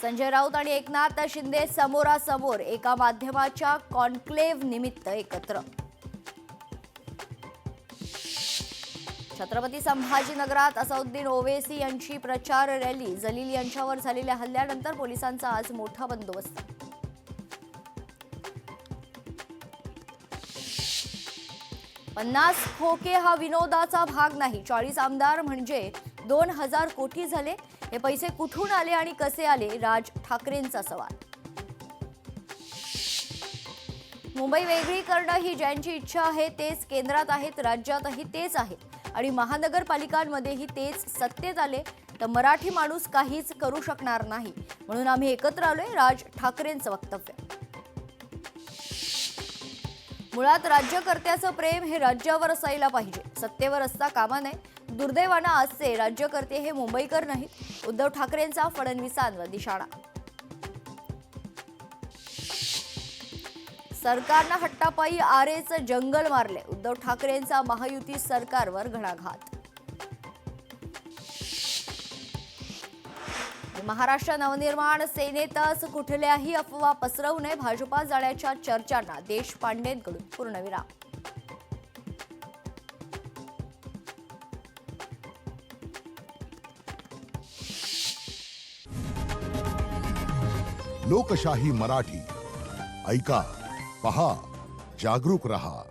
संजय राऊत आणि एकनाथ शिंदे समोरासमोर एका माध्यमाच्या कॉन्क्लेव्ह निमित्त एकत्र. छत्रपती संभाजीनगरात असदुद्दीन ओवैसी यांची प्रचार रॅली. जलील यांच्यावर झालेल्या हल्ल्यानंतर पोलिसांचा आज मोठा बंदोबस्त. पन्नास खोके हा विनोदाचा भाग नाही. 40 आमदार म्हणजे 2000 कोटी झाले. हे पैसे कुठून आले आणि कसे आले? राज ठाकरेंचा सवाल. मुंबई वेगळी करणं ही ज्यांची इच्छा आहे तेच केंद्रात आहेत, राज्यातही तेच आहेत आणि महानगरपालिकांमध्येही तेच सत्तेत आले तर मराठी माणूस काहीच करू शकणार नाही, म्हणून आम्ही एकत्र आलोय. राज ठाकरेंचं वक्तव्य. मुळात राज्यकर्त्याचं प्रेम हे राज्यावर असायला पाहिजे, सत्तेवर असता कामा नये. दुर्दैवानं आजचे राज्यकर्ते हे मुंबईकर नाहीत. उद्धव ठाकरेंचा फडणवीसांवर निशाणा. सरकारनं हट्टापायी आरेचं जंगल मारले. उद्धव ठाकरेंचा महायुती सरकारवर घणाघात. महाराष्ट्र नवनिर्माण सेनेतच कुठल्याही अफवा पसरवू नये. भाजपात जाण्याच्या चर्चांना देशपांडेंकडून पूर्णविराम. लोकशाही मराठी ऐका, पहा, जागरूक रहा.